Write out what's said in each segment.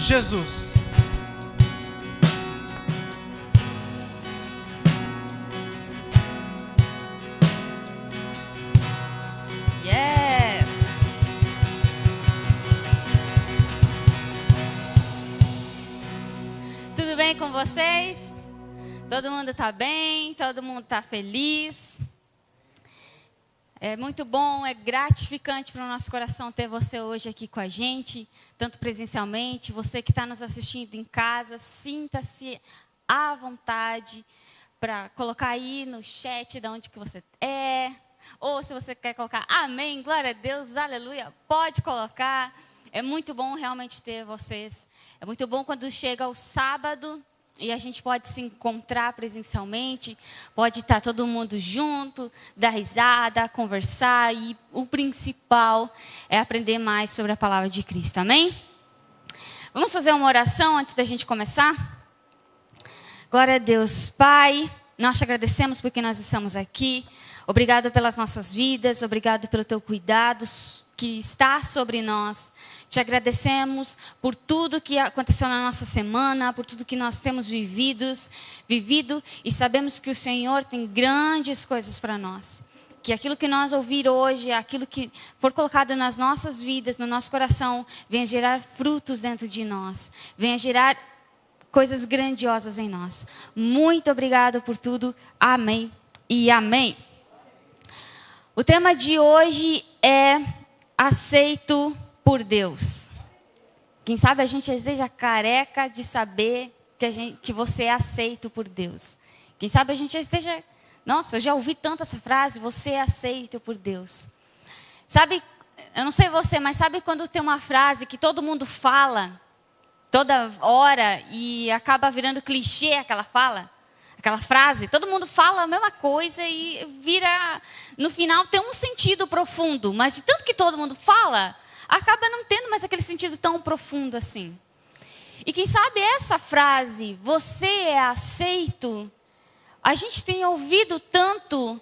Jesus. Yes! Tudo bem com vocês? Todo mundo está bem? Todo mundo está feliz? É muito bom, é gratificante para o nosso coração ter você hoje aqui com a gente, tanto presencialmente. Você que está nos assistindo em casa, sinta-se à vontade para colocar aí no chat de onde que você é. Ou se você quer colocar amém, glória a Deus, aleluia, pode colocar. É muito bom realmente ter vocês. É muito bom quando chega o sábado e a gente pode se encontrar presencialmente, pode estar todo mundo junto, dar risada, conversar, e o principal é aprender mais sobre a palavra de Cristo, amém? Vamos fazer uma oração antes da gente começar? Glória a Deus. Pai, nós te agradecemos porque nós estamos aqui. Obrigado pelas nossas vidas, obrigado pelo teu cuidado que está sobre nós. Te agradecemos por tudo que aconteceu na nossa semana, por tudo que nós temos vivido e sabemos que o Senhor tem grandes coisas para nós. Que aquilo que nós ouvir hoje, aquilo que for colocado nas nossas vidas, no nosso coração, venha gerar frutos dentro de nós, venha gerar coisas grandiosas em nós. Muito obrigado por tudo. Amém e amém. O tema de hoje é aceito por Deus. Quem sabe a gente esteja careca de saber que você é aceito por Deus. Quem sabe a gente esteja... Nossa, eu já ouvi tanto essa frase, você é aceito por Deus. Sabe, eu não sei você, mas sabe quando tem uma frase que todo mundo fala toda hora e acaba virando clichê aquela fala? Aquela frase, todo mundo fala a mesma coisa e vira, no final tem um sentido profundo, mas de tanto que todo mundo fala, acaba não tendo mais aquele sentido tão profundo assim. E quem sabe essa frase, você é aceito, a gente tem ouvido tanto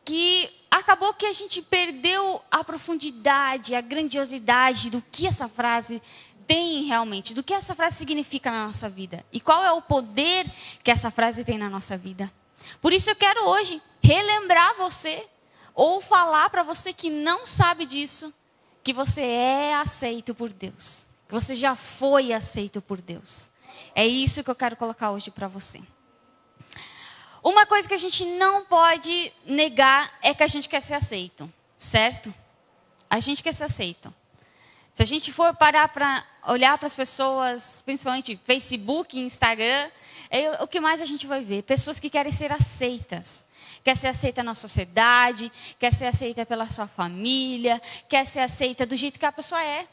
que acabou que a gente perdeu a profundidade, a grandiosidade do que essa frase tem realmente, do que essa frase significa na nossa vida. E qual é o poder que essa frase tem na nossa vida. Por isso eu quero hoje relembrar você, ou falar para você que não sabe disso, que você é aceito por Deus. Que você já foi aceito por Deus. É isso que eu quero colocar hoje para você. Uma coisa que a gente não pode negar é que a gente quer ser aceito, certo? A gente quer ser aceito. Se a gente for parar para olhar para as pessoas, principalmente Facebook, Instagram, o que mais a gente vai ver? Pessoas que querem ser aceitas. Quer ser aceita na sociedade, quer ser aceita pela sua família, quer ser aceita do jeito que a pessoa é.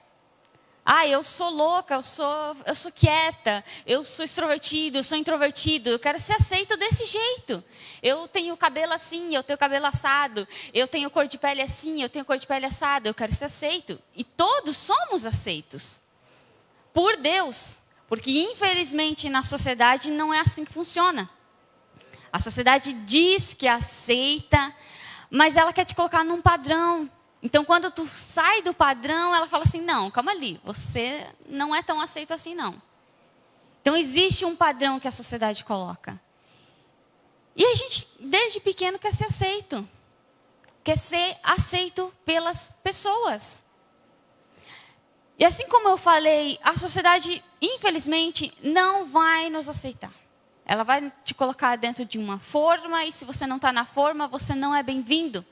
Ah, eu sou louca, eu sou quieta, eu sou extrovertido, eu sou introvertido, eu quero ser aceito desse jeito. Eu tenho cabelo assim, eu tenho cabelo assado, eu tenho cor de pele assim, eu tenho cor de pele assado, eu quero ser aceito. E todos somos aceitos por Deus, porque infelizmente na sociedade não é assim que funciona. A sociedade diz que aceita, mas ela quer te colocar num padrão. Então, quando tu sai do padrão, ela fala assim, não, calma ali, você não é tão aceito assim, não. Então, existe um padrão que a sociedade coloca. E a gente, desde pequeno, quer ser aceito. Quer ser aceito pelas pessoas. E assim como eu falei, a sociedade, infelizmente, não vai nos aceitar. Ela vai te colocar dentro de uma forma, e se você não está na forma, você não é bem-vindo.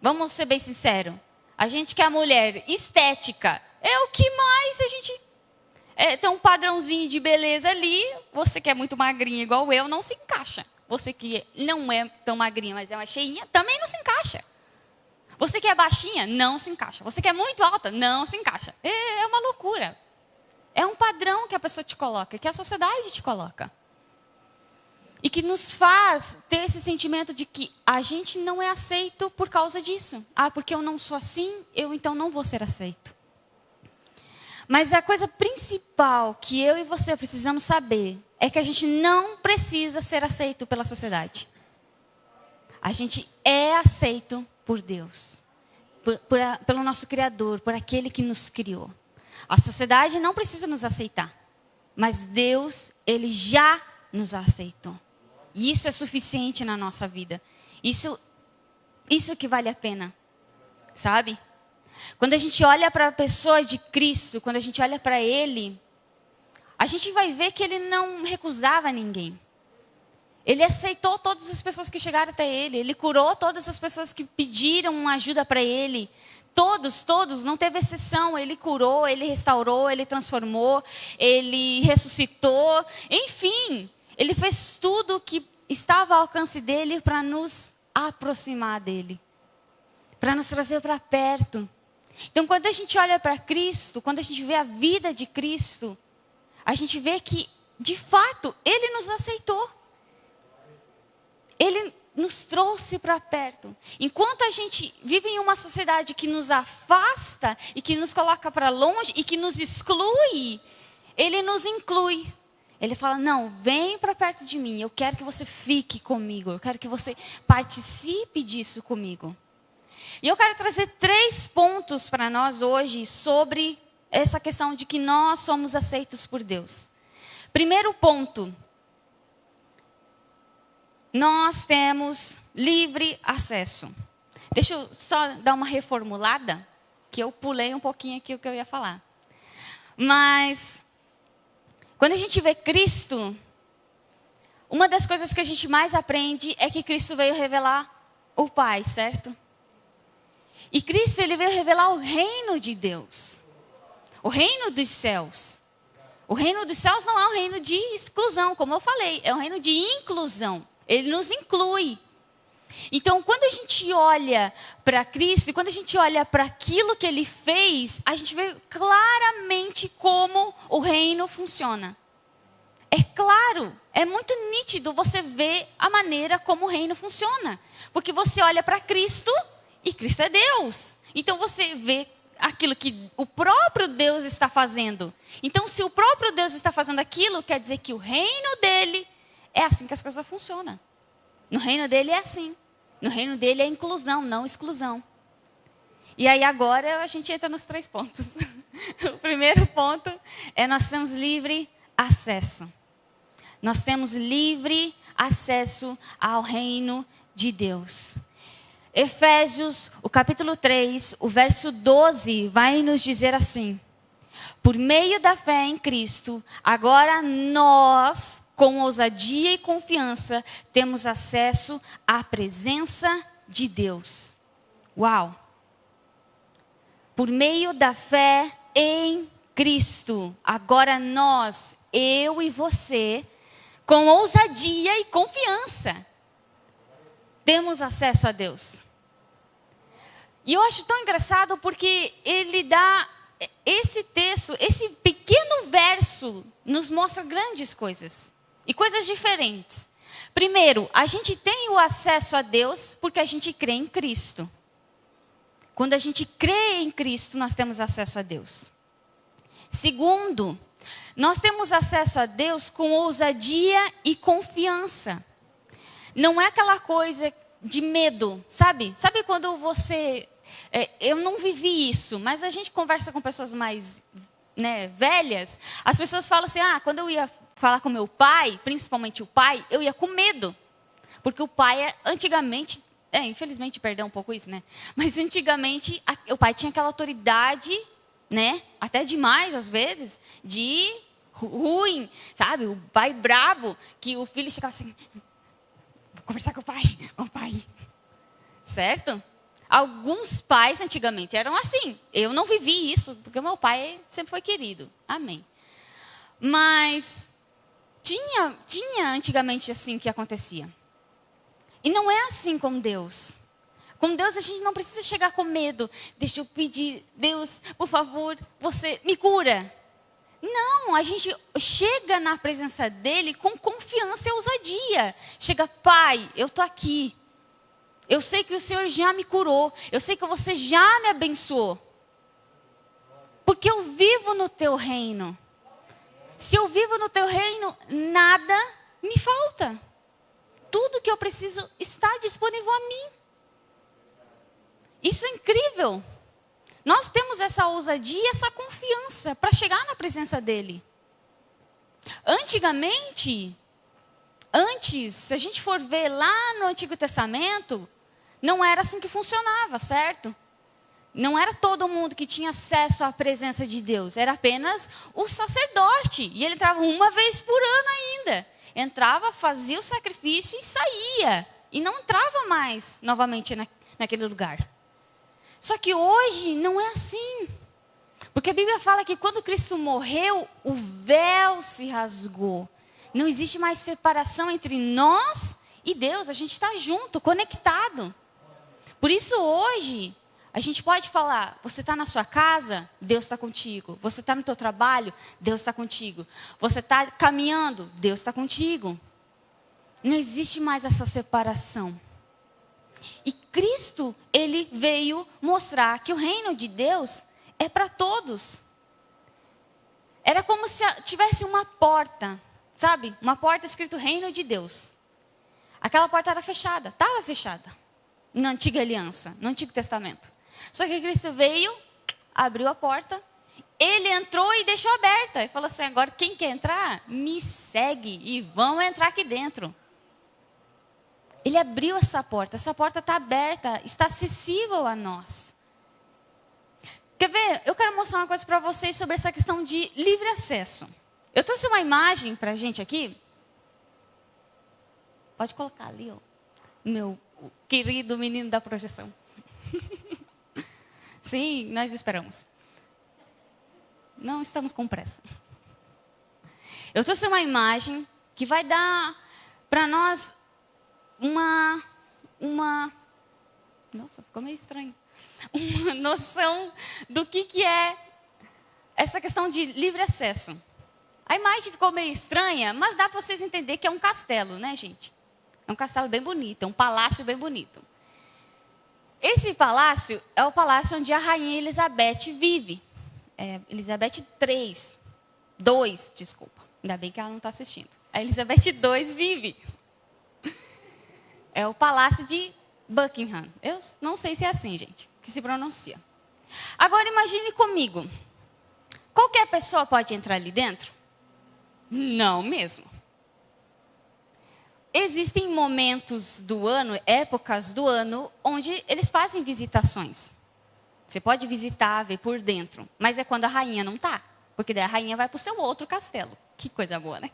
Vamos ser bem sinceros. A gente que é mulher estética, é o que mais a gente... tem um padrãozinho de beleza ali. Você que é muito magrinha igual eu, não se encaixa. Você que não é tão magrinha, mas é uma cheinha, também não se encaixa. Você que é baixinha, não se encaixa. Você que é muito alta, não se encaixa. É uma loucura. É um padrão que a pessoa te coloca, que a sociedade te coloca. E que nos faz ter esse sentimento de que a gente não é aceito por causa disso. Ah, porque eu não sou assim, eu então não vou ser aceito. Mas a coisa principal que eu e você precisamos saber é que a gente não precisa ser aceito pela sociedade. A gente é aceito por Deus. Pelo nosso Criador, por aquele que nos criou. A sociedade não precisa nos aceitar. Mas Deus, Ele já nos aceitou. E isso é suficiente na nossa vida. Isso que vale a pena. Sabe? Quando a gente olha para a pessoa de Cristo, quando a gente olha para Ele, a gente vai ver que Ele não recusava ninguém. Ele aceitou todas as pessoas que chegaram até Ele. Ele curou todas as pessoas que pediram ajuda para Ele. Todos, não teve exceção. Ele curou, Ele restaurou, Ele transformou, Ele ressuscitou. Enfim, Ele fez tudo que estava ao alcance dEle para nos aproximar dEle. Para nos trazer para perto. Então, quando a gente olha para Cristo, quando a gente vê a vida de Cristo, a gente vê que, de fato, Ele nos aceitou. Ele nos trouxe para perto. Enquanto a gente vive em uma sociedade que nos afasta e que nos coloca para longe e que nos exclui, Ele nos inclui. Ele fala, não, vem para perto de mim, eu quero que você fique comigo, eu quero que você participe disso comigo. E eu quero trazer 3 pontos para nós hoje sobre essa questão de que nós somos aceitos por Deus. Primeiro ponto, nós temos livre acesso. Deixa eu só dar uma reformulada, que eu pulei um pouquinho aqui o que eu ia falar. Mas, quando a gente vê Cristo, uma das coisas que a gente mais aprende é que Cristo veio revelar o Pai, certo? E Cristo, Ele veio revelar o reino de Deus. O reino dos céus. O reino dos céus não é um reino de exclusão, como eu falei. É um reino de inclusão. Ele nos inclui. Então, quando a gente olha para Cristo, e quando a gente olha para aquilo que Ele fez, a gente vê claramente como o reino funciona. É claro, é muito nítido você ver a maneira como o reino funciona. Porque você olha para Cristo e Cristo é Deus. Então, você vê aquilo que o próprio Deus está fazendo. Então, se o próprio Deus está fazendo aquilo, quer dizer que o reino dele é assim que as coisas funcionam. No reino dele é assim. No reino dele é inclusão, não exclusão. E aí agora a gente entra nos 3 pontos. O primeiro ponto é nós temos livre acesso. Nós temos livre acesso ao reino de Deus. Efésios, o capítulo 3, o verso 12, vai nos dizer assim: por meio da fé em Cristo, agora nós, com ousadia e confiança, temos acesso à presença de Deus. Uau! Por meio da fé em Cristo, agora nós, eu e você, com ousadia e confiança, temos acesso a Deus. E eu acho tão engraçado porque ele dá esse texto, esse pequeno verso, nos mostra grandes coisas. E coisas diferentes. Primeiro, a gente tem o acesso a Deus porque a gente crê em Cristo. Quando a gente crê em Cristo, nós temos acesso a Deus. Segundo, nós temos acesso a Deus com ousadia e confiança. Não é aquela coisa de medo, sabe? Sabe quando você... eu não vivi isso, mas a gente conversa com pessoas mais velhas. As pessoas falam assim, quando eu ia falar com meu pai, principalmente o pai, eu ia com medo. Porque o pai, antigamente, infelizmente perdeu um pouco isso, né? Mas antigamente, o pai tinha aquela autoridade, né? Até demais, às vezes, de ruim, sabe? O pai brabo, que o filho chegava assim, vou conversar com o pai. Certo? Alguns pais antigamente eram assim. Eu não vivi isso, porque o meu pai sempre foi querido. Amém. Mas tinha antigamente assim que acontecia. E não é assim com Deus. Com Deus a gente não precisa chegar com medo. Deixa eu pedir, Deus, por favor, você me cura. Não, a gente chega na presença dele com confiança e ousadia. Chega, Pai, eu estou aqui. Eu sei que o Senhor já me curou. Eu sei que você já me abençoou. Porque eu vivo no teu reino. Se eu vivo no teu reino, nada me falta. Tudo que eu preciso está disponível a mim. Isso é incrível. Nós temos essa ousadia, essa confiança para chegar na presença dele. Antigamente, se a gente for ver lá no Antigo Testamento, não era assim que funcionava, certo? Não era todo mundo que tinha acesso à presença de Deus, era apenas o sacerdote. E ele entrava uma vez por ano ainda. Entrava, fazia o sacrifício e saía. E não entrava mais novamente naquele lugar. Só que hoje não é assim. Porque a Bíblia fala que quando Cristo morreu, o véu se rasgou. Não existe mais separação entre nós e Deus. A gente está junto, conectado. Por isso hoje, a gente pode falar, você está na sua casa, Deus está contigo. Você está no teu trabalho, Deus está contigo. Você está caminhando, Deus está contigo. Não existe mais essa separação. E Cristo, ele veio mostrar que o reino de Deus é para todos. Era como se tivesse uma porta, sabe? Uma porta escrito reino de Deus. Aquela porta era fechada, estava fechada. Na antiga aliança, no Antigo Testamento. Só que Cristo veio, abriu a porta, ele entrou e deixou aberta. E falou assim, agora quem quer entrar, me segue e vão entrar aqui dentro. Ele abriu essa porta está aberta, está acessível a nós. Quer ver? Eu quero mostrar uma coisa para vocês sobre essa questão de livre acesso. Eu trouxe uma imagem para a gente aqui. Pode colocar ali, ó, meu querido menino da projeção. Sim, nós esperamos. Não estamos com pressa. Eu trouxe uma imagem que vai dar para nós nossa, ficou meio estranho. Uma noção do que é essa questão de livre acesso. A imagem ficou meio estranha, mas dá para vocês entenderem que é um castelo, né, gente? É um castelo bem bonito, é um palácio bem bonito. Esse palácio é o palácio onde a rainha Elizabeth vive. Elizabeth II, desculpa. Ainda bem que ela não está assistindo. A Elizabeth II vive. É o palácio de Buckingham. Eu não sei se é assim, gente, que se pronuncia. Agora imagine comigo. Qualquer pessoa pode entrar ali dentro? Não mesmo. Existem momentos do ano, épocas do ano, onde eles fazem visitações. Você pode visitar, ver por dentro. Mas é quando a rainha não está. Porque daí a rainha vai para o seu outro castelo. Que coisa boa, né?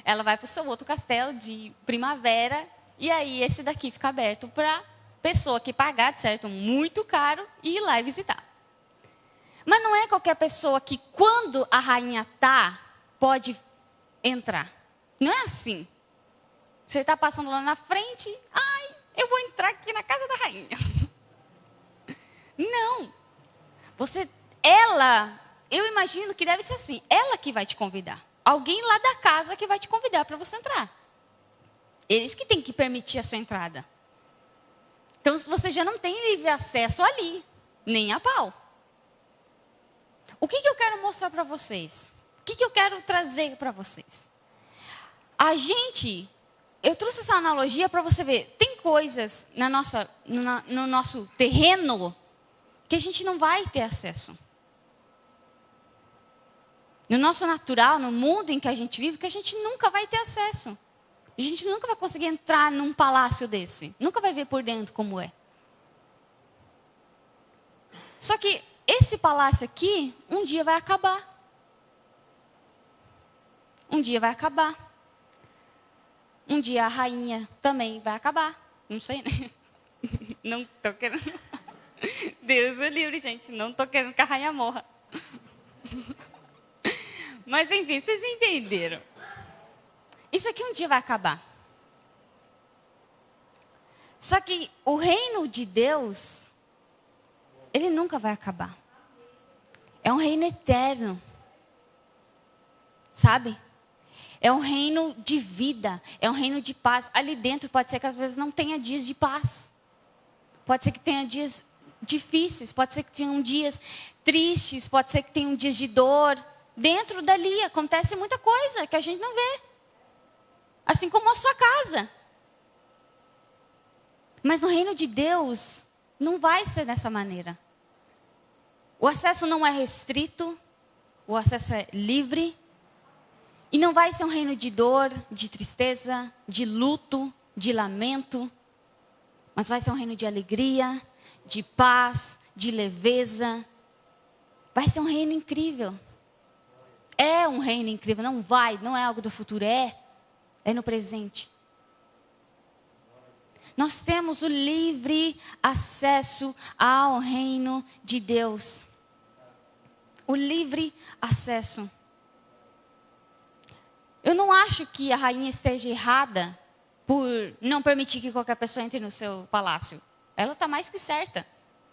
Ela vai para o seu outro castelo de primavera. E aí esse daqui fica aberto para pessoa que pagar, certo, muito caro, e ir lá e visitar. Mas não é qualquer pessoa que quando a rainha está, pode entrar. Não é assim. Você está passando lá na frente, eu vou entrar aqui na casa da rainha. Não. Eu imagino que deve ser assim. Ela que vai te convidar. Alguém lá da casa que vai te convidar para você entrar. Eles que têm que permitir a sua entrada. Então, você já não tem livre acesso ali, nem a pau. O que eu quero mostrar para vocês? O que eu quero trazer para vocês? Eu trouxe essa analogia para você ver. Tem coisas no nosso terreno que a gente não vai ter acesso. No nosso natural, no mundo em que a gente vive, que a gente nunca vai ter acesso. A gente nunca vai conseguir entrar num palácio desse. Nunca vai ver por dentro como é. Só que esse palácio aqui, um dia vai acabar. Um dia vai acabar. Um dia a rainha também vai acabar. Não sei, né? Não estou querendo. Deus o livre, gente. Não estou querendo que a rainha morra. Mas, enfim, vocês entenderam. Isso aqui um dia vai acabar. Só que o reino de Deus, ele nunca vai acabar. É um reino eterno. Sabe? É um reino de vida. É um reino de paz. Ali dentro pode ser que às vezes não tenha dias de paz. Pode ser que tenha dias difíceis. Pode ser que tenham dias tristes. Pode ser que tenham dias de dor. Dentro dali acontece muita coisa que a gente não vê. Assim como a sua casa. Mas no reino de Deus, não vai ser dessa maneira. O acesso não é restrito, o acesso é livre. E não vai ser um reino de dor, de tristeza, de luto, de lamento. Mas vai ser um reino de alegria, de paz, de leveza. Vai ser um reino incrível. É um reino incrível, não é algo do futuro, é no presente. Nós temos o livre acesso ao reino de Deus. O livre acesso. Eu não acho que a rainha esteja errada por não permitir que qualquer pessoa entre no seu palácio. Ela está mais que certa.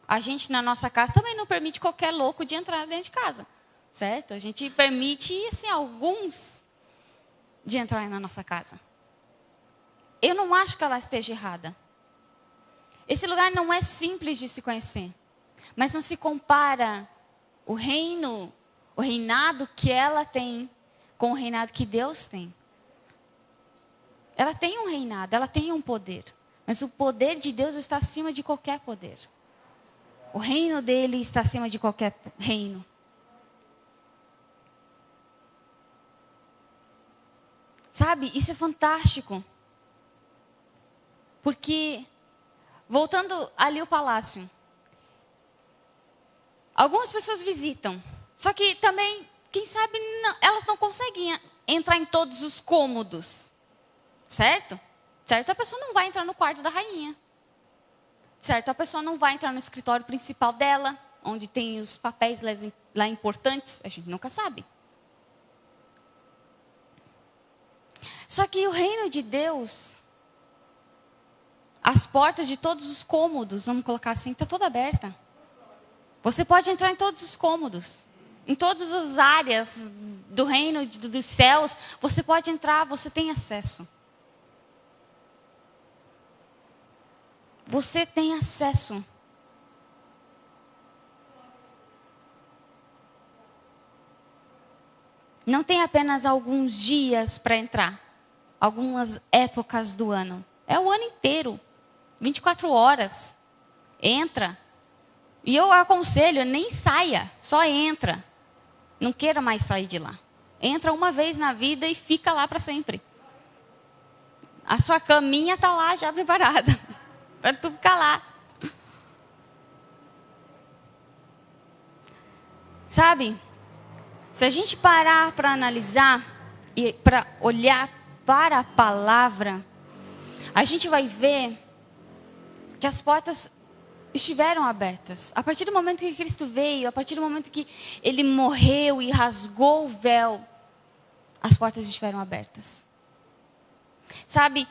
A gente, na nossa casa, também não permite qualquer louco de entrar dentro de casa. Certo? A gente permite, assim, alguns de entrar na nossa casa. Eu não acho que ela esteja errada. Esse lugar não é simples de se conhecer. Mas não se compara o reinado que ela tem com o reinado que Deus tem. Ela tem um reinado, ela tem um poder. Mas o poder de Deus está acima de qualquer poder. O reino dele está acima de qualquer reino. Sabe, isso é fantástico. Porque, voltando ali ao palácio, algumas pessoas visitam. Só que também, quem sabe, elas não conseguem entrar em todos os cômodos. Certo? Certo, a pessoa não vai entrar no quarto da rainha. Certo, a pessoa não vai entrar no escritório principal dela, onde tem os papéis lá importantes. A gente nunca sabe. Só que o reino de Deus, as portas de todos os cômodos, vamos colocar assim, está toda aberta. Você pode entrar em todos os cômodos. Em todas as áreas do reino dos céus, você pode entrar, você tem acesso. Você tem acesso. Não tem apenas alguns dias para entrar. Algumas épocas do ano. É o ano inteiro. 24 horas. Entra. E eu aconselho, nem saia. Só entra. Não queira mais sair de lá. Entra uma vez na vida e fica lá para sempre. A sua caminha está lá já preparada. Para tu ficar lá. Sabe? Se a gente parar para analisar e para olhar para a palavra, a gente vai ver que as portas estiveram abertas. A partir do momento que Cristo veio, a partir do momento que Ele morreu e rasgou o véu, as portas estiveram abertas. Sabe?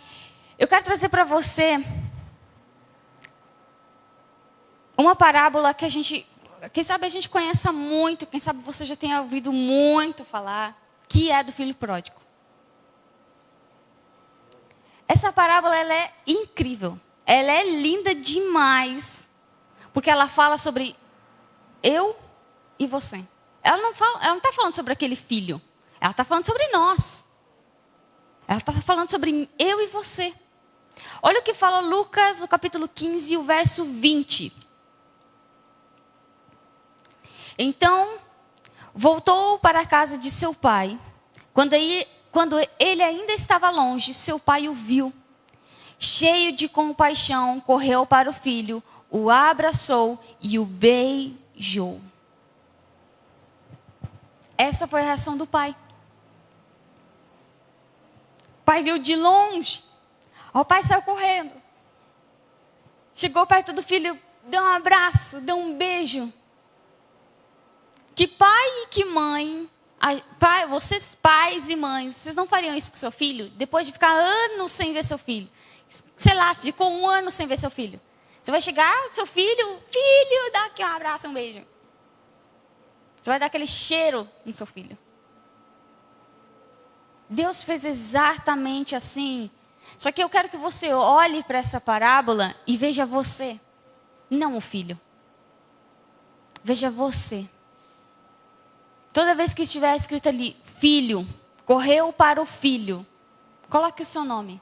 Eu quero trazer para você uma parábola que a gente, quem sabe a gente conheça muito, quem sabe você já tenha ouvido muito falar, que é do filho pródigo. Essa parábola, ela é incrível. Ela é linda demais. Porque ela fala sobre eu e você. Ela não está falando sobre aquele filho. Ela está falando sobre nós. Ela está falando sobre eu e você. Olha o que fala Lucas, no capítulo 15, o verso 20. Então, voltou para a casa de seu pai. Quando ele ainda estava longe, seu pai o viu. Cheio de compaixão, correu para o filho, o abraçou e o beijou. Essa foi a reação do pai. O pai viu de longe. O pai saiu correndo. Chegou perto do filho, deu um abraço, deu um beijo. Que pai e que mãe, vocês pais e mães, vocês não fariam isso com seu filho? Depois de ficar anos sem ver seu filho. Sei lá, ficou 1 ano sem ver seu filho. Você vai chegar, seu filho, dá aqui um abraço, um beijo. Você vai dar aquele cheiro no seu filho. Deus fez exatamente assim. Só que eu quero que você olhe para essa parábola e veja você, não o filho. Veja você. Toda vez que estiver escrito ali, filho, correu para o filho, coloque o seu nome.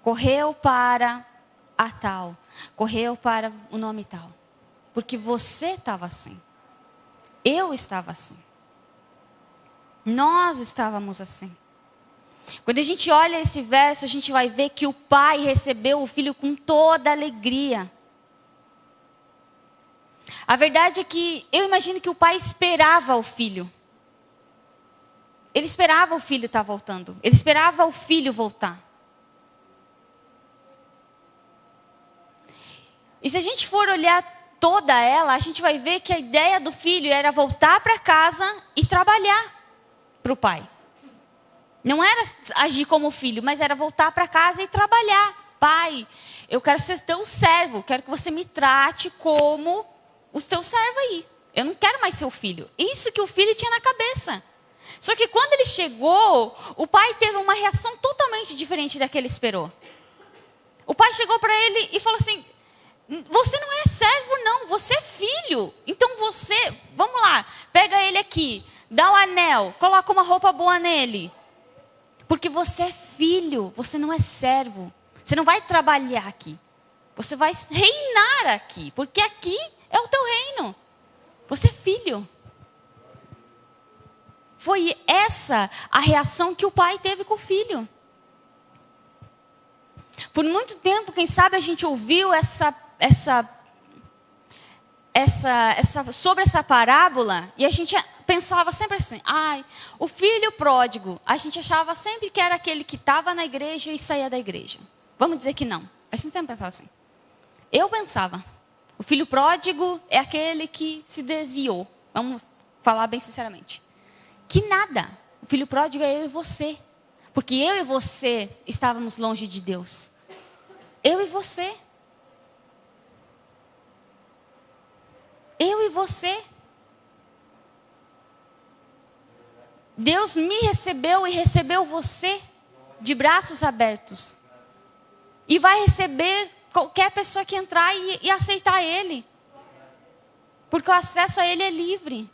Correu para a tal. Correu para o nome tal. Porque você estava assim. Eu estava assim. Nós estávamos assim. Quando a gente olha esse verso, a gente vai ver que o pai recebeu o filho com toda alegria. A verdade é que eu imagino que o pai esperava o filho. Ele esperava o filho estar voltando. Ele esperava o filho voltar. E se a gente for olhar toda ela, a gente vai ver que a ideia do filho era voltar para casa e trabalhar para o pai. Não era agir como filho, mas era voltar para casa e trabalhar. Pai, eu quero ser teu servo, quero que você me trate como os teus servos aí. Eu não quero mais ser o filho. Isso que o filho tinha na cabeça. Só que quando ele chegou, o pai teve uma reação totalmente diferente da que ele esperou. O pai chegou para ele e falou assim: você não é servo não, você é filho. Então você, vamos lá, pega ele aqui, dá o anel, coloca uma roupa boa nele. Porque você é filho, você não é servo. Você não vai trabalhar aqui. Você vai reinar aqui, porque aqui é o teu reino. Você é filho. Foi essa a reação que o pai teve com o filho. Por muito tempo, quem sabe a gente ouviu sobre essa parábola e a gente pensava sempre assim: o filho pródigo. A gente achava sempre que era aquele que estava na igreja e saía da igreja. Vamos dizer que não. A gente sempre pensava assim. Eu pensava: o filho pródigo é aquele que se desviou. Vamos falar bem sinceramente. Que nada. O filho pródigo é eu e você. Porque eu e você estávamos longe de Deus. Eu e você. Eu e você. Deus me recebeu e recebeu você de braços abertos. E vai receber qualquer pessoa que entrar e aceitar Ele. Porque o acesso a Ele é livre.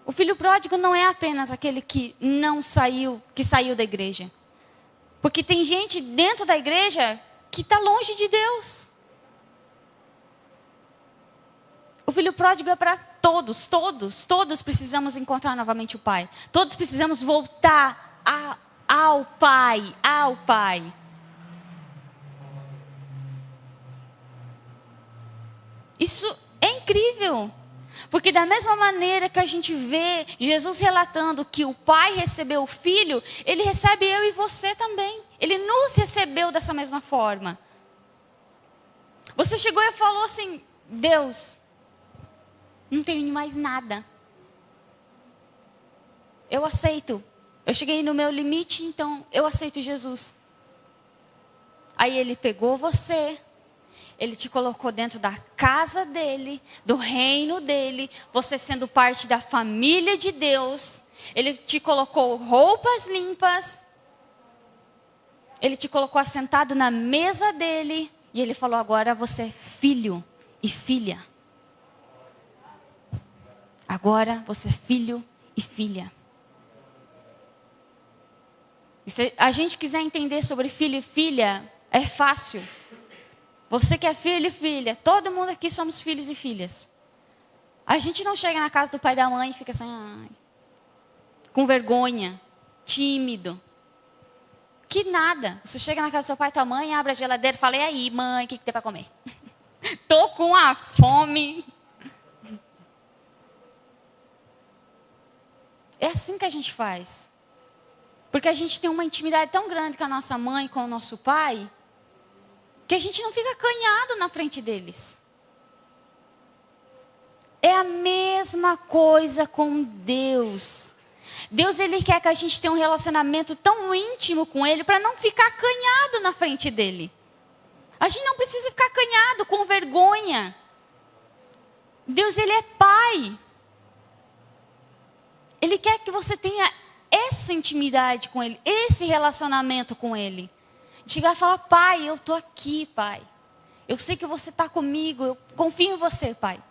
O filho pródigo não é apenas aquele que que saiu da igreja. Porque tem gente dentro da igreja que está longe de Deus. O filho pródigo é para todos precisamos encontrar novamente o Pai. Todos precisamos voltar ao Pai. Isso é incrível. Porque da mesma maneira que a gente vê Jesus relatando que o Pai recebeu o Filho, Ele recebe eu e você também. Ele nos recebeu dessa mesma forma. Você chegou e falou assim: Deus, não tenho mais nada. Eu aceito. Eu cheguei no meu limite, então eu aceito Jesus. Aí Ele pegou você. Ele te colocou dentro da casa dele, do reino dele, você sendo parte da família de Deus. Ele te colocou roupas limpas. Ele te colocou assentado na mesa dele. E ele falou: agora você é filho e filha. Agora você é filho e filha. E se a gente quiser entender sobre filho e filha, é fácil. Você que é filho e filha, todo mundo aqui somos filhos e filhas. A gente não chega na casa do pai e da mãe e fica assim, com vergonha, tímido. Que nada. Você chega na casa do seu pai e tua mãe, abre a geladeira e fala: e aí, mãe, o que tem para comer? Tô com a fome. É assim que a gente faz. Porque a gente tem uma intimidade tão grande com a nossa mãe, com o nosso pai, que a gente não fica acanhado na frente deles. É a mesma coisa com Deus. Deus, Ele quer que a gente tenha um relacionamento tão íntimo com Ele para não ficar acanhado na frente dEle. A gente não precisa ficar acanhado, com vergonha. Deus, Ele é Pai. Ele quer que você tenha essa intimidade com Ele, esse relacionamento com Ele. Chegar e falar: Pai, eu estou aqui, Pai. Eu sei que você está comigo, eu confio em você, Pai.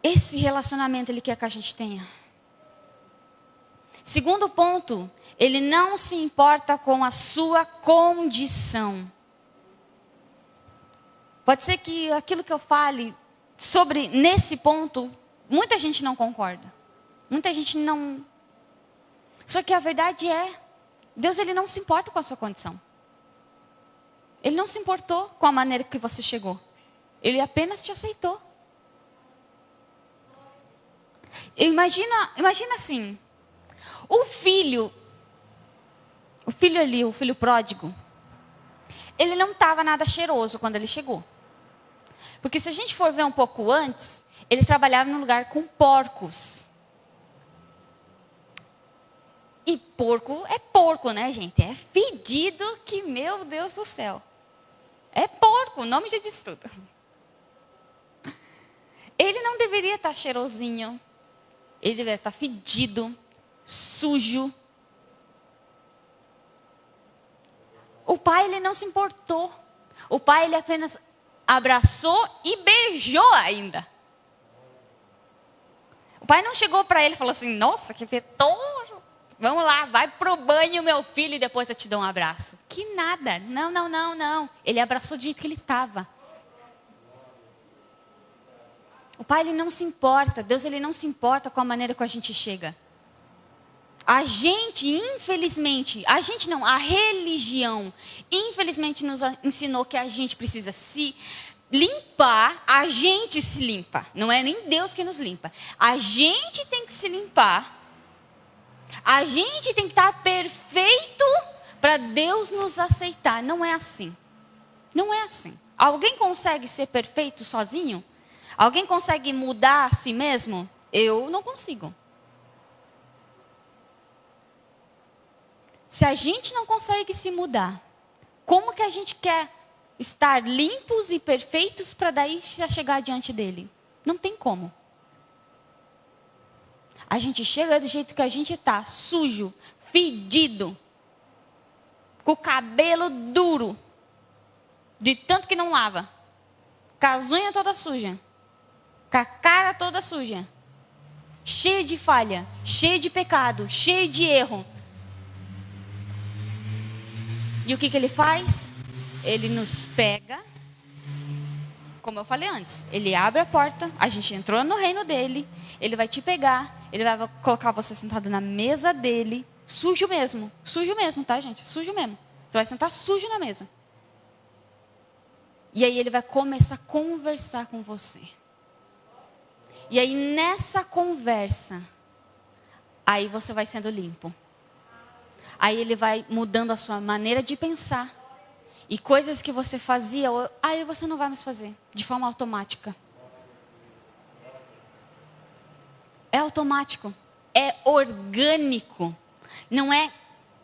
Esse relacionamento Ele quer que a gente tenha. Segundo ponto, Ele não se importa com a sua condição. Pode ser que aquilo que eu fale nesse ponto, muita gente não concorda. Muita gente não... Só que a verdade é, Deus ele não se importa com a sua condição. Ele não se importou com a maneira que você chegou. Ele apenas te aceitou. Imagina assim, o filho ali, o filho pródigo, ele não estava nada cheiroso quando ele chegou. Porque se a gente for ver um pouco antes, ele trabalhava num lugar com porcos. E porco é porco, né, gente? É fedido que, meu Deus do céu. É porco, o nome já diz tudo. Ele não deveria estar cheirosinho. Ele deveria estar fedido, sujo. O pai, ele não se importou. O pai, ele apenas abraçou e beijou ainda. O pai não chegou para ele e falou assim, nossa, que fetoso. Vamos lá, vai pro banho, meu filho, e depois eu te dou um abraço. Que nada. Não. Ele abraçou do jeito que ele estava. O pai, ele não se importa. Deus, ele não se importa com a maneira que a gente chega. A gente, infelizmente, a religião, infelizmente nos ensinou que a gente precisa se limpar, a gente se limpa. Não é nem Deus que nos limpa. A gente tem que se limpar. A gente tem que estar perfeito para Deus nos aceitar. Não é assim. Não é assim. Alguém consegue ser perfeito sozinho? Alguém consegue mudar a si mesmo? Eu não consigo. Se a gente não consegue se mudar, como que a gente quer estar limpos e perfeitos para daí chegar diante dele? Não tem como. A gente chega do jeito que a gente está, sujo, fedido, com o cabelo duro, de tanto que não lava, com as unhas todas sujas, com a cara toda suja, cheio de falha, cheio de pecado, cheio de erro. E o que ele faz? Ele nos pega, como eu falei antes, ele abre a porta, a gente entrou no reino dele, ele vai te pegar, ele vai colocar você sentado na mesa dele, sujo mesmo, tá, gente? Sujo mesmo. Você vai sentar sujo na mesa. E aí ele vai começar a conversar com você. E aí nessa conversa, aí você vai sendo limpo. Aí ele vai mudando a sua maneira de pensar. E coisas que você fazia, aí você não vai mais fazer, de forma automática. É automático, é orgânico, não é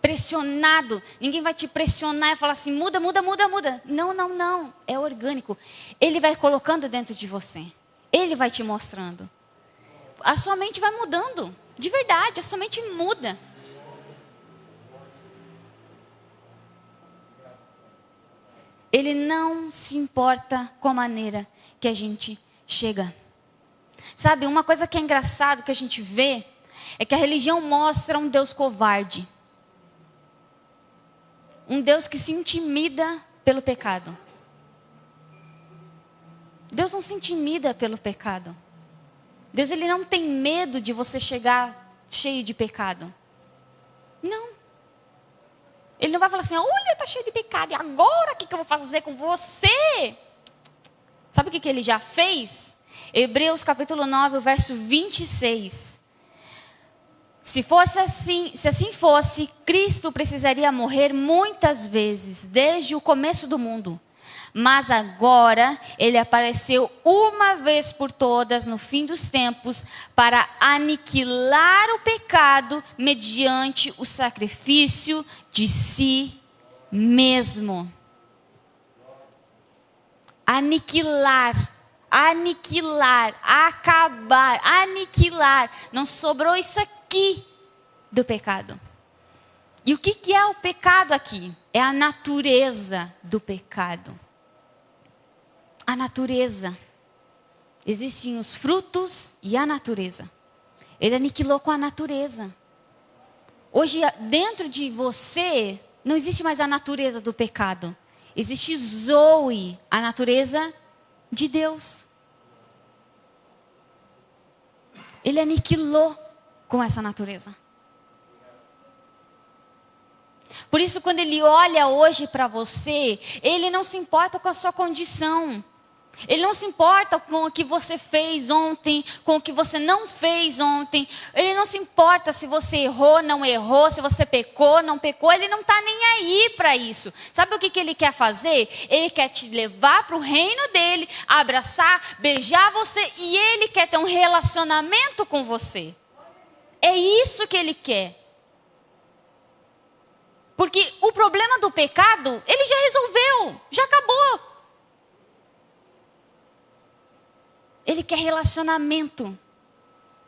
pressionado. Ninguém vai te pressionar e falar assim, muda. Não, é orgânico. Ele vai colocando dentro de você, ele vai te mostrando. A sua mente vai mudando, de verdade, a sua mente muda. Ele não se importa com a maneira que a gente chega. Sabe, uma coisa que é engraçado que a gente vê é que a religião mostra um Deus covarde. Um Deus que se intimida pelo pecado. Deus não se intimida pelo pecado. Deus, ele não tem medo de você chegar cheio de pecado. Não. Ele não vai falar assim, olha, está cheio de pecado, e agora o que eu vou fazer com você? Sabe o que ele já fez? Hebreus capítulo 9, verso 26. Se assim fosse, Cristo precisaria morrer muitas vezes, desde o começo do mundo. Mas agora, ele apareceu uma vez por todas, no fim dos tempos, para aniquilar o pecado mediante o sacrifício de si mesmo. Acabar. Não sobrou isso aqui do pecado. E o que é o pecado aqui? É a natureza do pecado. A natureza. Existem os frutos e a natureza. Ele aniquilou com a natureza. Hoje, dentro de você, não existe mais a natureza do pecado. Existe Zoe, a natureza de Deus. Ele aniquilou com essa natureza. Por isso, quando Ele olha hoje para você, Ele não se importa com a sua condição. Ele não se importa com o que você fez ontem, com o que você não fez ontem. Ele não se importa se você errou, não errou, se você pecou, não pecou. Ele não está nem aí para isso. Sabe o que Ele quer fazer? Ele quer te levar para o reino dEle, abraçar, beijar você. E Ele quer ter um relacionamento com você. É isso que Ele quer. Porque o problema do pecado, Ele já resolveu, já acabou. Ele quer relacionamento.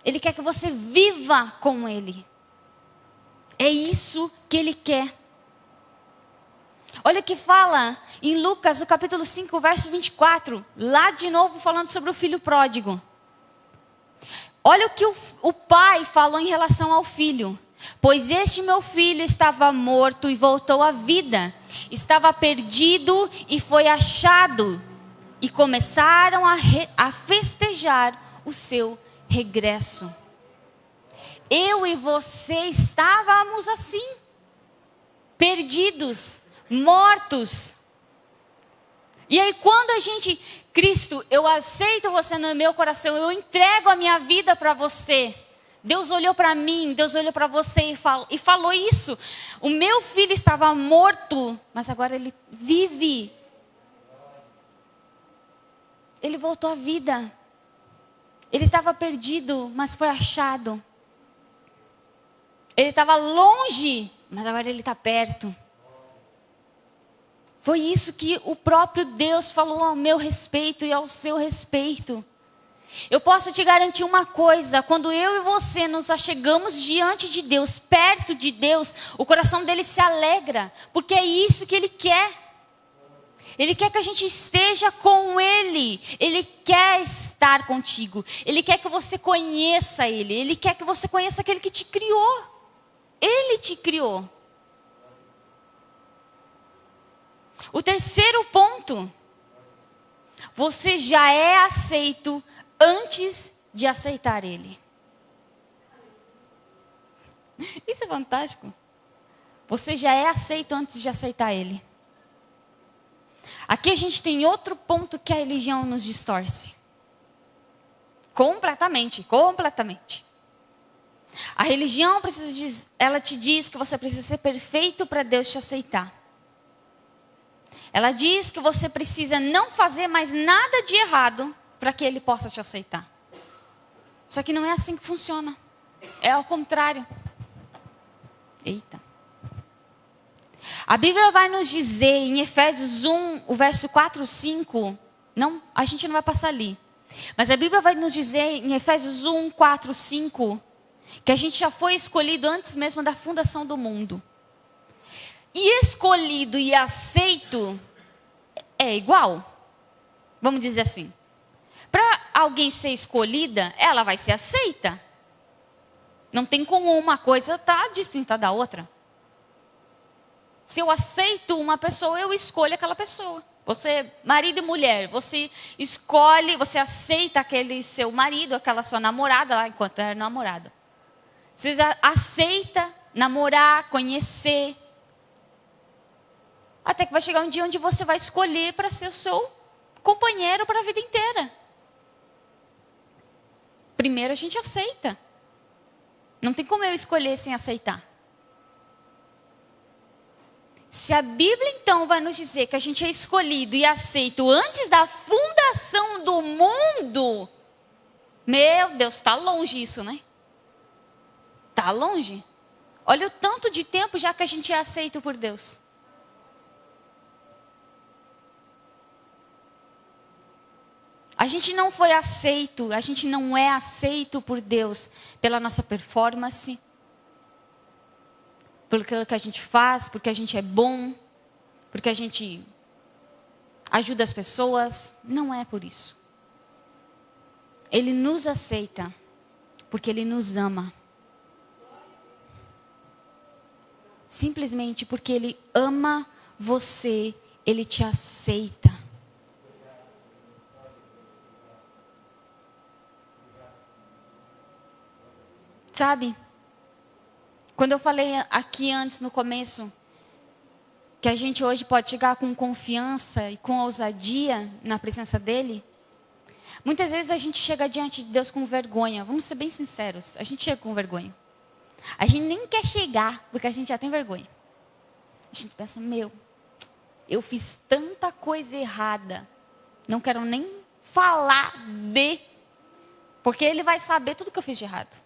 Ele quer que você viva com Ele. É isso que Ele quer. Olha o que fala em Lucas, no capítulo 5, verso 24. Lá de novo falando sobre o filho pródigo. Olha o que o pai falou em relação ao filho. Pois este meu filho estava morto e voltou à vida. Estava perdido e foi achado. E começaram a festejar o seu regresso. Eu e você estávamos assim, perdidos, mortos. E aí quando a gente, Cristo, eu aceito você no meu coração, eu entrego a minha vida para você. Deus olhou para mim, Deus olhou para você e falou isso. O meu filho estava morto, mas agora ele vive. Ele voltou à vida. Ele estava perdido, mas foi achado. Ele estava longe, mas agora ele está perto. Foi isso que o próprio Deus falou ao meu respeito e ao seu respeito. Eu posso te garantir uma coisa, quando eu e você nos achegamos diante de Deus, perto de Deus, o coração dele se alegra, porque é isso que ele quer. Ele quer que a gente esteja com Ele. Ele quer estar contigo. Ele quer que você conheça Ele. Ele quer que você conheça aquele que te criou. Ele te criou. O terceiro ponto. Você já é aceito antes de aceitar Ele. Isso é fantástico. Você já é aceito antes de aceitar Ele. Aqui a gente tem outro ponto que a religião nos distorce. Completamente, completamente. A religião ela te diz que você precisa ser perfeito para Deus te aceitar. Ela diz que você precisa não fazer mais nada de errado para que Ele possa te aceitar. Só que não é assim que funciona. É ao contrário. Eita. A Bíblia vai nos dizer em Efésios 1, o verso 4 e 5, não, a gente não vai passar ali. Mas a Bíblia vai nos dizer em Efésios 1, 4 e 5, que a gente já foi escolhido antes mesmo da fundação do mundo. E escolhido e aceito é igual. Vamos dizer assim. Para alguém ser escolhida, ela vai ser aceita. Não tem como uma coisa estar distinta da outra. Se eu aceito uma pessoa, eu escolho aquela pessoa. Você, marido e mulher, você escolhe, você aceita aquele seu marido, aquela sua namorada lá, enquanto era namorado. Você aceita namorar, conhecer. Até que vai chegar um dia onde você vai escolher para ser o seu companheiro para a vida inteira. Primeiro a gente aceita. Não tem como eu escolher sem aceitar. Se a Bíblia então vai nos dizer que a gente é escolhido e aceito antes da fundação do mundo, meu Deus, está longe isso, né? Está longe. Olha o tanto de tempo já que a gente é aceito por Deus. A gente não foi aceito, a gente não é aceito por Deus pela nossa performance, pelo que a gente faz, porque a gente é bom, porque a gente ajuda as pessoas. Não é por isso. Ele nos aceita porque Ele nos ama. Simplesmente porque Ele ama você, Ele te aceita. Sabe? Quando eu falei aqui antes, no começo, que a gente hoje pode chegar com confiança e com ousadia na presença dEle, muitas vezes a gente chega diante de Deus com vergonha. Vamos ser bem sinceros, a gente chega com vergonha. A gente nem quer chegar, porque a gente já tem vergonha. A gente pensa, eu fiz tanta coisa errada, não quero nem falar porque Ele vai saber tudo que eu fiz de errado.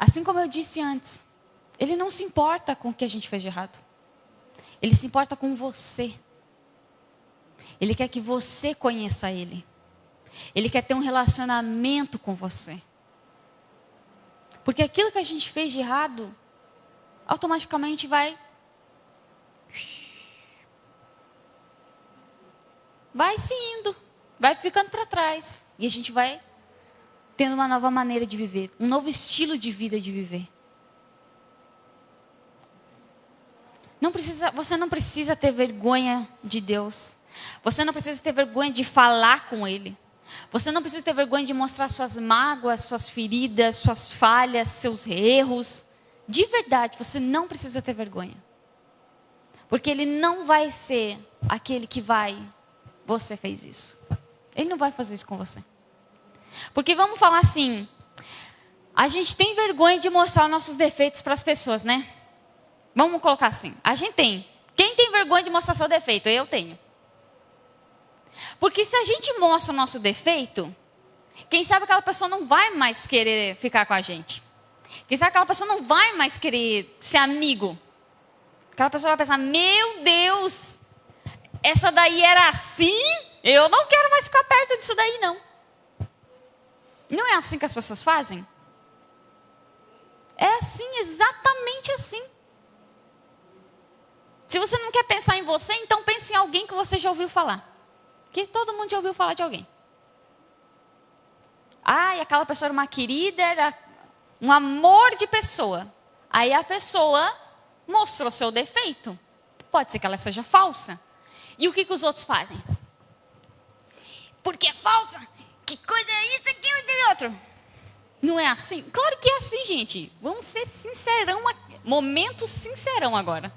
Assim como eu disse antes, Ele não se importa com o que a gente fez de errado. Ele se importa com você. Ele quer que você conheça Ele. Ele quer ter um relacionamento com você. Porque aquilo que a gente fez de errado, automaticamente vai se indo, vai ficando para trás. E a gente vai tendo uma nova maneira de viver, um novo estilo de vida de viver. Você não precisa ter vergonha de Deus. Você não precisa ter vergonha de falar com Ele. Você não precisa ter vergonha de mostrar suas mágoas, suas feridas, suas falhas, seus erros. De verdade, você não precisa ter vergonha. Porque Ele não vai ser aquele que você fez isso. Ele não vai fazer isso com você. Porque vamos falar assim, a gente tem vergonha de mostrar os nossos defeitos para as pessoas, né? Vamos colocar assim, a gente tem. Quem tem vergonha de mostrar seu defeito? Eu tenho. Porque se a gente mostra o nosso defeito, quem sabe aquela pessoa não vai mais querer ficar com a gente. Quem sabe aquela pessoa não vai mais querer ser amigo. Aquela pessoa vai pensar, meu Deus, essa daí era assim? Eu não quero mais ficar perto disso daí, não. Não é assim que as pessoas fazem? É assim, exatamente assim. Se você não quer pensar em você, então pense em alguém que você já ouviu falar. Que todo mundo já ouviu falar de alguém. E aquela pessoa era uma querida, era um amor de pessoa. Aí a pessoa mostrou seu defeito. Pode ser que ela seja falsa. E o que os outros fazem? Porque é falsa? Que coisa é isso, aquilo, aquele outro? Não é assim? Claro que é assim, gente. Vamos ser sincerão aqui. Momento sincerão agora.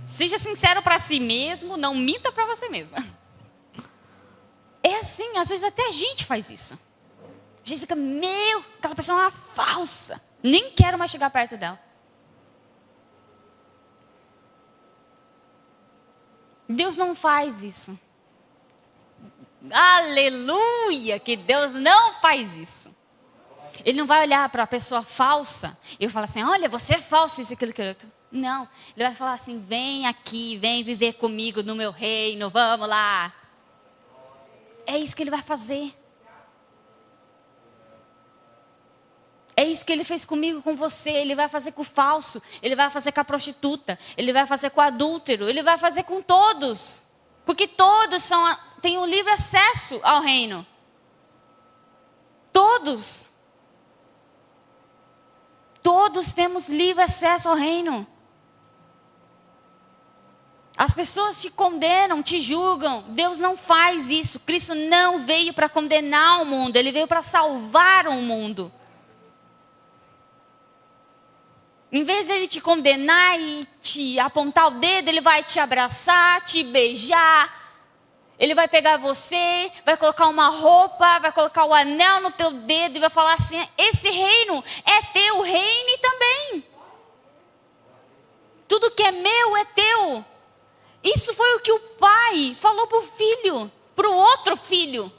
Seja sincero para si mesmo, não minta para você mesma. É assim, às vezes até a gente faz isso. A gente fica, aquela pessoa é uma falsa. Nem quero mais chegar perto dela. Deus não faz isso. Aleluia, que Deus não faz isso. Ele não vai olhar para a pessoa falsa e falar assim, olha, você é falso, isso, aquilo, aquilo outro. Não, ele vai falar assim, vem aqui, vem viver comigo no meu reino, vamos lá. É isso que ele vai fazer. É isso que ele fez comigo, com você. Ele vai fazer com o falso, ele vai fazer com a prostituta, ele vai fazer com o adúltero, ele vai fazer com todos. Porque todos têm um livre acesso ao reino. Todos. Todos temos livre acesso ao reino. As pessoas te condenam, te julgam. Deus não faz isso. Cristo não veio para condenar o mundo. Ele veio para salvar o mundo. Em vez de Ele te condenar e te apontar o dedo, Ele vai te abraçar, te beijar. Ele vai pegar você, vai colocar uma roupa, vai colocar o anel no teu dedo e vai falar assim, esse reino é teu, reine também. Tudo que é meu é teu. Isso foi o que o pai falou para o filho, para o outro filho.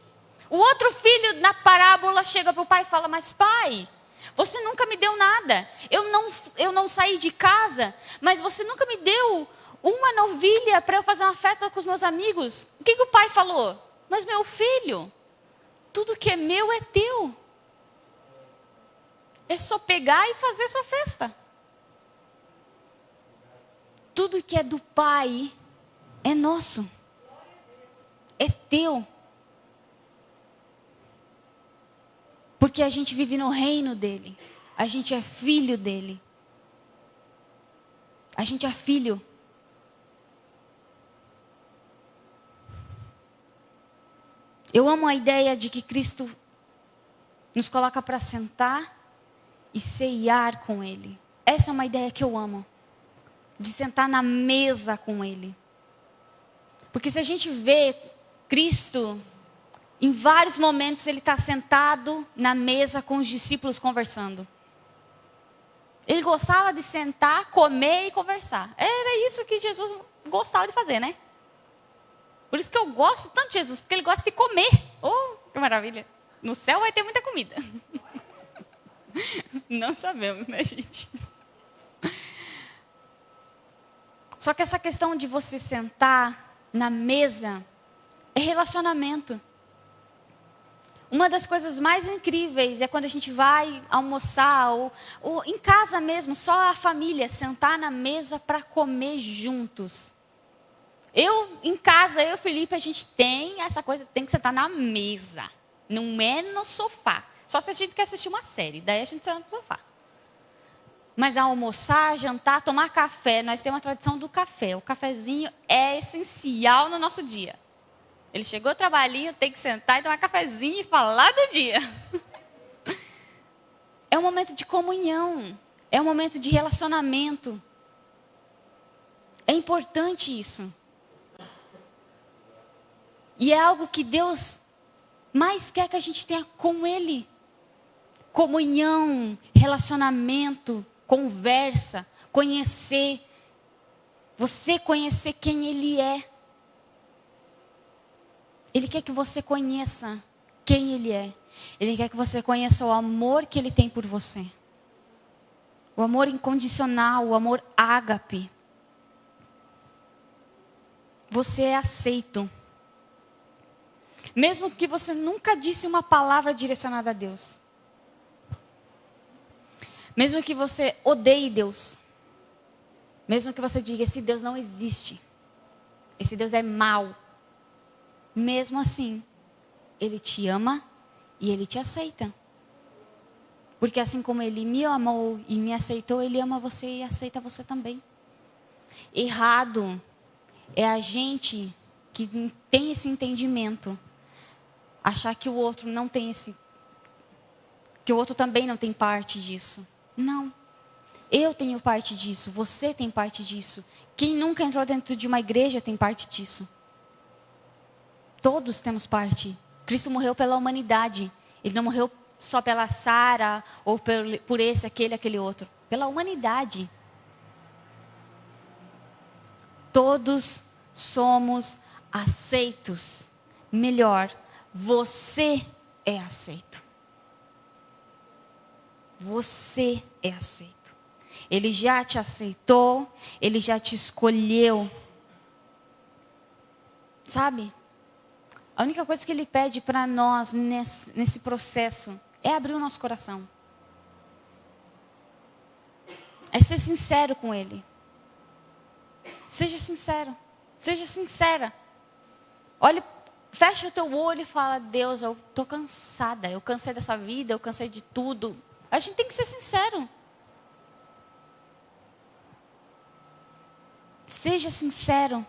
O outro filho na parábola chega para o pai e fala, mas pai, você nunca me deu nada. Eu não saí de casa, mas você nunca me deu uma novilha para eu fazer uma festa com os meus amigos. O que o pai falou? Mas meu filho, tudo que é meu é teu. É só pegar e fazer sua festa. Tudo que é do pai é nosso. É teu. Porque a gente vive no reino dele. A gente é filho dele. A gente é filho. Eu amo a ideia de que Cristo nos coloca para sentar e ceiar com Ele. Essa é uma ideia que eu amo. De sentar na mesa com Ele. Porque se a gente vê Cristo, em vários momentos Ele está sentado na mesa com os discípulos conversando. Ele gostava de sentar, comer e conversar. Era isso que Jesus gostava de fazer, né? Por isso que eu gosto tanto de Jesus, porque Ele gosta de comer. Oh, que maravilha. No céu vai ter muita comida. Não sabemos, né, gente? Só que essa questão de você sentar na mesa é relacionamento. Uma das coisas mais incríveis é quando a gente vai almoçar, ou em casa mesmo, só a família, sentar na mesa para comer juntos. Em casa, eu e o Felipe, a gente tem essa coisa, tem que sentar na mesa. Não é no sofá. Só se a gente quer assistir uma série, daí a gente senta no sofá. Mas almoçar, jantar, tomar café, nós temos uma tradição do café. O cafezinho é essencial no nosso dia. Ele chegou do trabalhinho, tem que sentar e tomar cafezinho e falar do dia. É um momento de comunhão. É um momento de relacionamento. É importante isso. E é algo que Deus mais quer que a gente tenha com Ele. Comunhão, relacionamento, conversa, conhecer. Você conhecer quem Ele é. Ele quer que você conheça quem Ele é. Ele quer que você conheça o amor que Ele tem por você. O amor incondicional, o amor ágape. Você é aceito. Mesmo que você nunca disse uma palavra direcionada a Deus. Mesmo que você odeie Deus. Mesmo que você diga, esse Deus não existe. Esse Deus é mau. Mesmo assim, Ele te ama e Ele te aceita. Porque assim como Ele me amou e me aceitou, Ele ama você e aceita você também. Errado é a gente que tem esse entendimento. Achar que o outro não tem que o outro também não tem parte disso. Não. Eu tenho parte disso, você tem parte disso. Quem nunca entrou dentro de uma igreja tem parte disso. Todos temos parte. Cristo morreu pela humanidade. Ele não morreu só pela Sara ou por esse, aquele outro. Pela humanidade. Todos somos aceitos. Melhor, você é aceito. Você é aceito. Ele já te aceitou, Ele já te escolheu. Sabe? A única coisa que Ele pede para nós nesse processo é abrir o nosso coração. É ser sincero com Ele. Seja sincero. Seja sincera. Olhe, fecha o teu olho e fala, Deus, eu estou cansada. Eu cansei dessa vida, eu cansei de tudo. A gente tem que ser sincero. Seja sincero.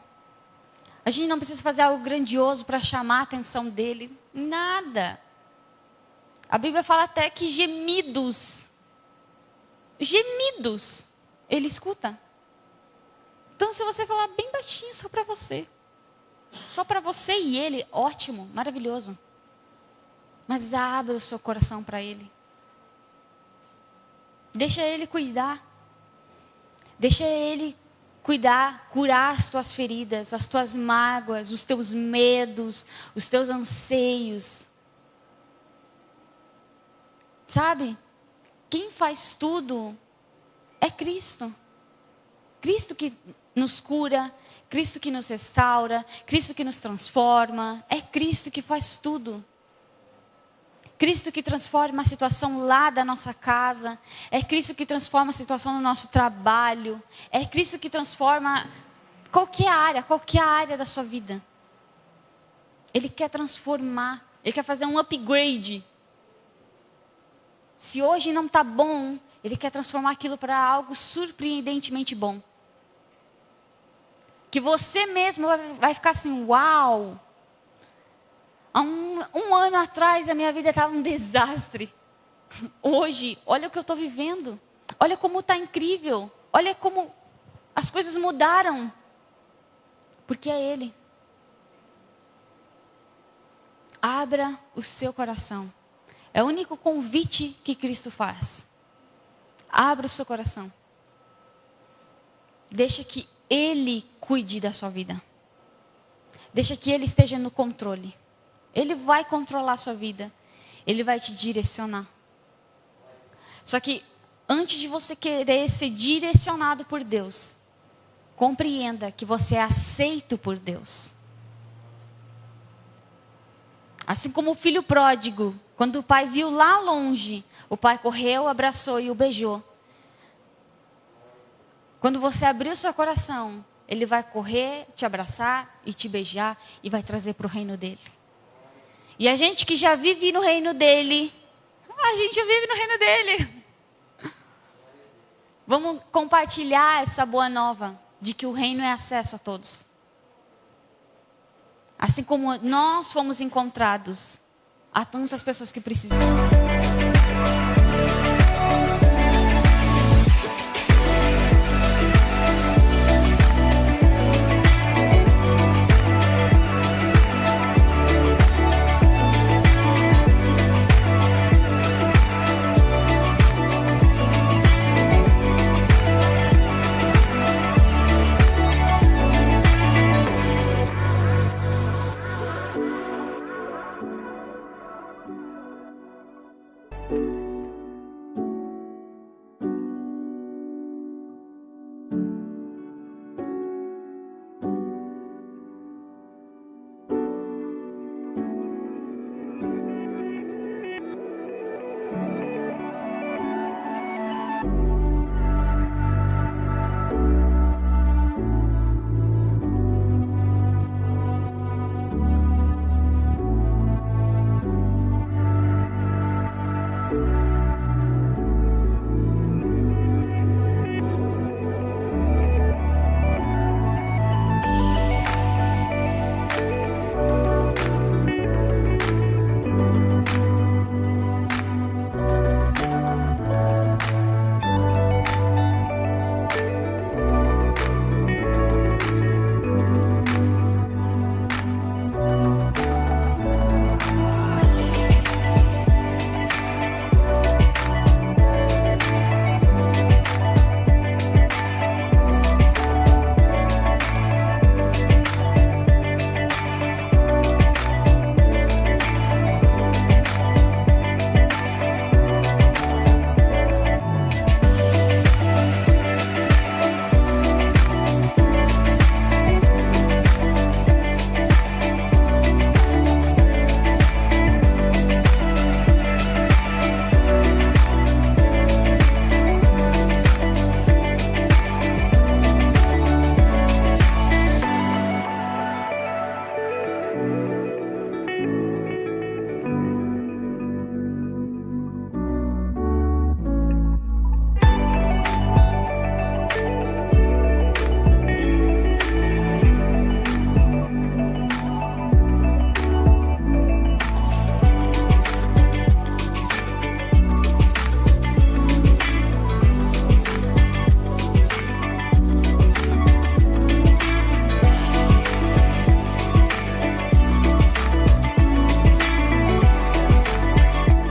A gente não precisa fazer algo grandioso para chamar a atenção dele. Nada. A Bíblia fala até que gemidos, Ele escuta. Então se você falar bem baixinho, só para você e Ele, ótimo, maravilhoso. Mas abra o seu coração para Ele. Deixa Ele cuidar. Deixa Ele cuidar, curar as tuas feridas, as tuas mágoas, os teus medos, os teus anseios. Sabe? Quem faz tudo é Cristo. Cristo que nos cura, Cristo que nos restaura, Cristo que nos transforma. É Cristo que faz tudo. Cristo que transforma a situação lá da nossa casa. É Cristo que transforma a situação no nosso trabalho. É Cristo que transforma qualquer área da sua vida. Ele quer transformar. Ele quer fazer um upgrade. Se hoje não está bom, Ele quer transformar aquilo para algo surpreendentemente bom. Que você mesmo vai ficar assim, uau! Há um ano atrás a minha vida estava um desastre. Hoje, olha o que eu estou vivendo. Olha como está incrível. Olha como as coisas mudaram. Porque é Ele. Abra o seu coração. É o único convite que Cristo faz. Abra o seu coração. Deixa que Ele cuide da sua vida. Deixa que Ele esteja no controle. Ele vai controlar a sua vida. Ele vai te direcionar. Só que antes de você querer ser direcionado por Deus, compreenda que você é aceito por Deus. Assim como o filho pródigo, quando o pai viu lá longe, o pai correu, abraçou e o beijou. Quando você abrir o seu coração, Ele vai correr, te abraçar e te beijar e vai trazer para o reino dele. E a gente que já vive no reino dele, a gente já vive no reino dele. Vamos compartilhar essa boa nova de que o reino é acesso a todos. Assim como nós fomos encontrados, há tantas pessoas que precisam.